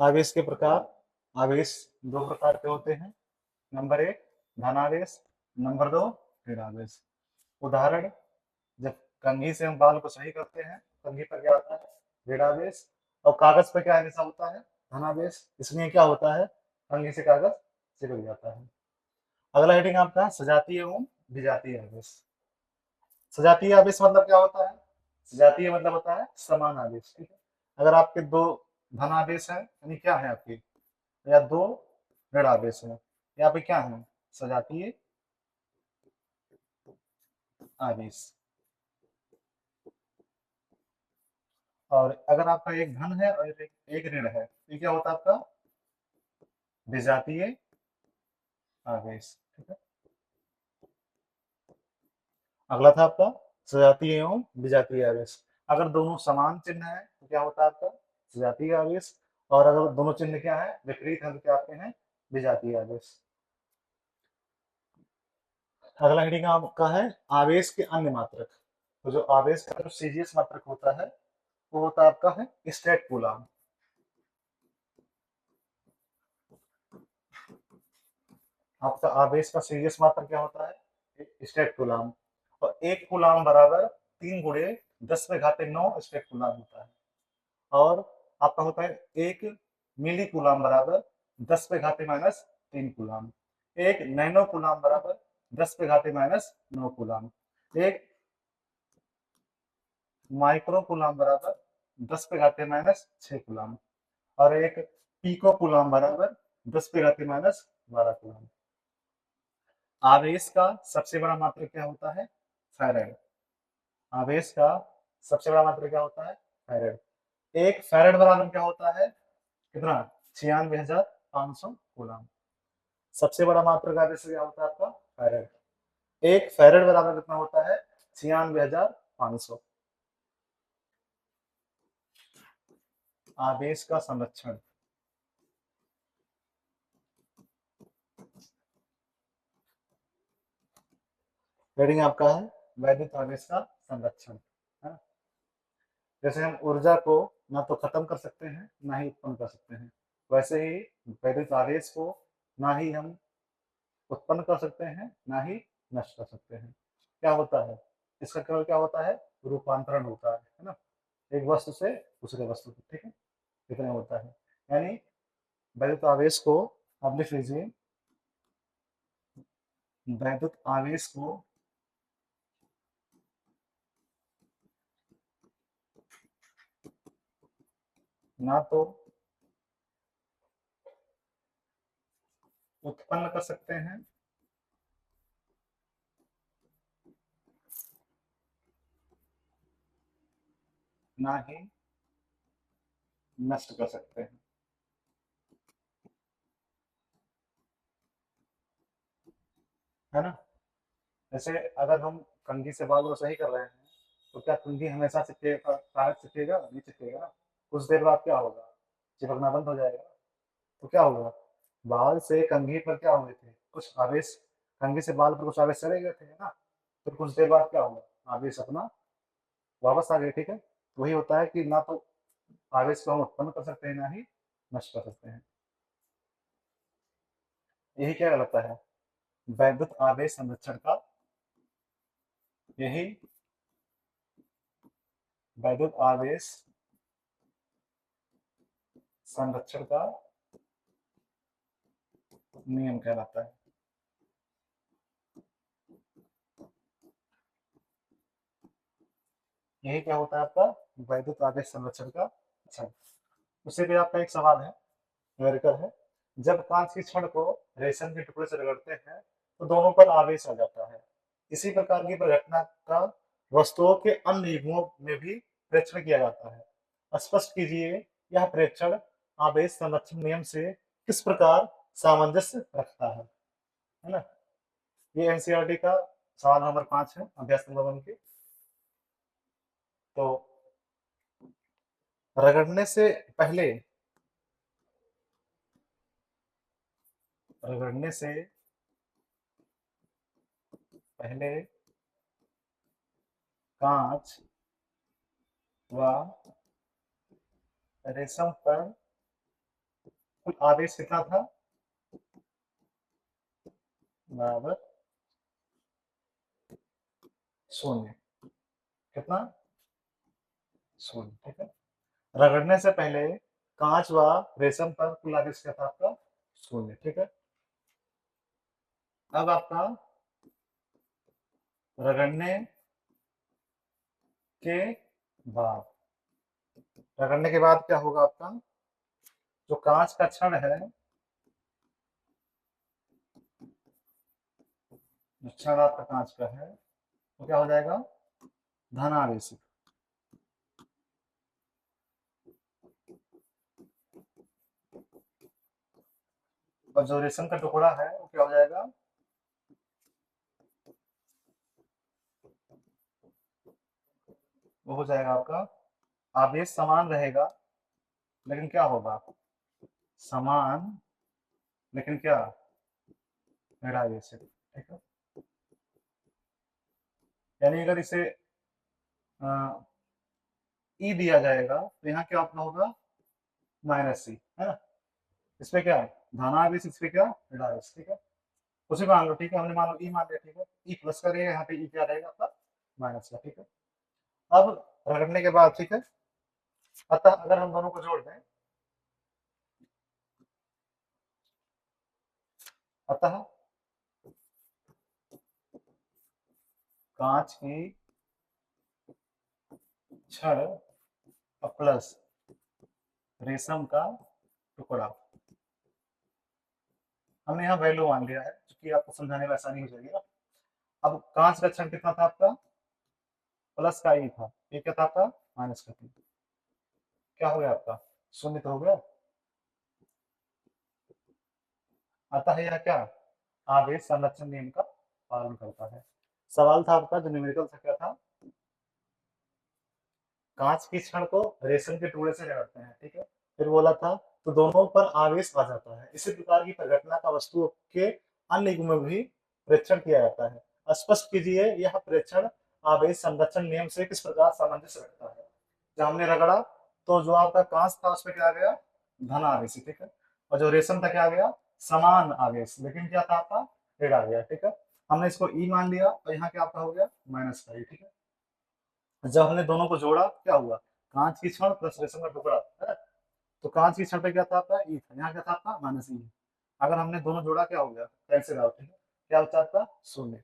आवेश के प्रकार। आवेश दो प्रकार के होते हैं। नंबर एक धनावेश, नंबर दो ऋणावेश। उदाहरण, जब कंघी से हम बाल को सही करते हैं, कंघी पर क्या आता है ऋणावेश, और कागज पर क्या हमेशा होता है धनावेश। इसमें क्या होता है कंघी से कागज चिपक जाता है। अगला हेडिंग आपका है सजातीय एवं विजातीय आवेश। सजातीय आवेश मतलब क्या होता है? सजातीय मतलब होता है समान आवेश। ठीक है, अगर आपके दो धन आवेश है यानी क्या है आपके, या दो ऋण आवेश है, यहाँ पे क्या है सजातीय आवेश। और अगर आपका एक धन है और एक ऋण है तो क्या होता है आपका विजातीय आवेश। ठीक है, अगला था आपका सजातीय एवं विजातीय आवेश। अगर दोनों समान चिन्ह है तो क्या होता है आपका सजातीय आवेश, और अगर दोनों चिन्ह क्या है विपरीत है तो क्या आते हैं विजातीय आवेश। अगला हेडिंग आपका है आवेश के अन्य मात्रक। तो जो आवेश का जो सीजीएस मात्रक होता है वो होता है आपका है स्टेट कूलाम। आपका आवेश का सीजीएस मात्रक क्या होता है स्टेट कूलाम, और एक कूलाम बराबर 3 गुणे 10 में घाते 9 स्टेट कूलाम होता है। और आपका होता है एक मिली कूलाम बराबर 10 पे घाते माइनस 3 कूलाम। एक नैनो कूलाम बराबर 10 पे घाते माइनस 9 कूलाम। एक माइक्रो कूलाम बराबर 10 पे घाते माइनस 6 कूलाम। और एक पीको कूलाम बराबर 10 पे घाते माइनस 12 कूलाम। आवेश का सबसे बड़ा मात्रक क्या होता है फैरेड। आवेश का सबसे बड़ा मात्रक क्या होता है फैरेड। एक फैरेड बराबर क्या होता है कितना 96,500 कूलाम। सबसे बड़ा मात्रक आवेश क्या होता है आपका फैरेड। एक फैरेड बराबर कितना होता है 96,500। आवेश का संरक्षण। हेडिंग आपका है वैद्युत आवेश का संरक्षण, है ना। जैसे हम ऊर्जा को ना तो खत्म कर सकते हैं ना ही उत्पन्न कर सकते हैं, वैसे ही वैद्युत आवेश को ना ही हम उत्पन्न कर सकते हैं ना ही नष्ट कर सकते हैं। क्या होता है इसका केवल क्या होता है रूपांतरण होता है ना, एक वस्तु से दूसरे वस्तु को। ठीक है, इतना होता है। यानी वैद्युत आवेश को आप लिख लीजिए, वैद्युत आवेश को ना तो उत्पन्न कर सकते हैं ना ही नष्ट कर सकते हैं, है ना। जैसे अगर हम कंघी से बाल को सही कर रहे हैं तो क्या कंघी हमेशा चिपकेगा, कागज चिपकेगा नहीं चिपकेगा ना, कुछ देर बाद क्या होगा चिपकना बंद हो जाएगा। तो क्या होगा बाल से कंघी पर क्या हुए थे कुछ आवेश, कंघी से बाल पर कुछ आवेश चले गए थे ना, तो कुछ देर बाद क्या होगा आवेश अपना वापस आ गए। ठीक है, वही होता है कि ना तो आवेश को हम उत्पन्न कर सकते हैं ना ही नष्ट कर सकते हैं। यही क्या कहलाता है वैद्युत आवेश संरक्षण का, यही वैद्युत आवेश संरक्षण का नियम कहलाता है। यही क्या होता है आपका वैद्युत आवेश संरक्षण का। अच्छा, उससे भी आपका एक सवाल है न्यूमेरिकल है। जब कांच की छड़ को रेशम के टुकड़े से रगड़ते हैं तो दोनों पर आवेश आ जाता है। इसी प्रकार की परिघटना का वस्तुओं के अन्य युग्मों में भी प्रेक्षण किया जाता है। स्पष्ट कीजिए यह प्रेक्षण आवेश संरक्षण नियम से किस प्रकार सामंजस्य रखता है ना। ये एनसीईआरटी का सवाल नंबर 5 है अभ्यास नंबर 1 के। तो रगड़ने से पहले, रगड़ने से पहले कांच व रेशम पर कुल आवेश कितना था, बराबर शून्य। कितना, शून्य। ठीक है, रगड़ने से पहले कांच व रेशम पर कुल आवेश क्या था आपका, शून्य। ठीक है, अब आपका रगड़ने के बाद, रगड़ने के बाद क्या होगा आपका, जो कांच का क्षण है, जो क्षण आपका कांच का है, वो क्या हो जाएगा, धनावेशित। और जो रेशम का टुकड़ा है वो क्या हो जाएगा, वो हो जाएगा आपका, आवेश समान रहेगा लेकिन क्या होगा, समान लेकिन क्या, निरावेशित। ठीक है, यानी अगर इसे ई दिया जाएगा तो यहाँ क्या आपका होगा, माइनस सी, है ना। इसमें क्या है, धनावेश, इसमें क्या, ऋणावेश। ठीक है, उसे मान लो। ठीक है, हमने मान लो ई मान लिया। ठीक है, ई प्लस का रहेगा, यहाँ पे ई क्या रहेगा आपका, माइनस का। ठीक है, अब रगड़ने के बाद, ठीक है, अतः अगर हम दोनों को जोड़ दें, अतः कांच की छड़ प्लस रेशम का टुकड़ा, हमने यहाँ वैल्यू मान लिया है क्योंकि आपको समझाने में आसानी हो जाएगी ना। अब कांच का क्षण कितना था आपका, प्लस का ई था, ये क्या था आपका, माइनस का थी। क्या हो गया आपका, शून्य तो हो गया। अतः यह क्या, आवेश संरक्षण नियम का पालन करता है। सवाल था आपका जो न्यूमेरिकल था, क्या था, कांच की छड़ को रेशम के टुकड़े से रगड़ते हैं। ठीक है, फिर बोला था तो दोनों पर आवेश आ जाता है। इसी प्रकार की परिघटना का वस्तुओं के अन्य युग्म में भी परीक्षण किया जाता है। स्पष्ट कीजिए यह परीक्षण आवेश संरक्षण नियम से किस प्रकार सामंजस्य रखता है। जब हमने रगड़ा तो जो आपका कांच था उसमें क्या आ गया, धन आवेश। ठीक है, और जो रेशम था क्या आ गया, समान आवेश, लेकिन क्या था आपका, ऋण आ गया। ठीक है, हमने इसको ई मान लिया और यहाँ क्या आपका हो गया, माइनस का ई। ठीक है, जब हमने दोनों को जोड़ा क्या हुआ, कांच की छड़ प्लस रेशम का टुकड़ा है। तो कांच की छड़ पे क्या था आपका, ई था, यहाँ क्या था आपका, माइनस ई। अगर हमने दोनों जोड़ा क्या हो गया, कैंसिल आउट। ठीक है, क्या बचा आपका, शून्य।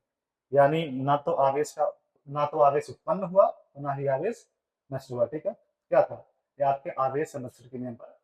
यानी ना तो आवेश का, ना तो आवेश उत्पन्न हुआ और ना ही आवेश नष्ट हुआ। ठीक है, क्या था, ये आपके आवेश संरक्षण के नियम पर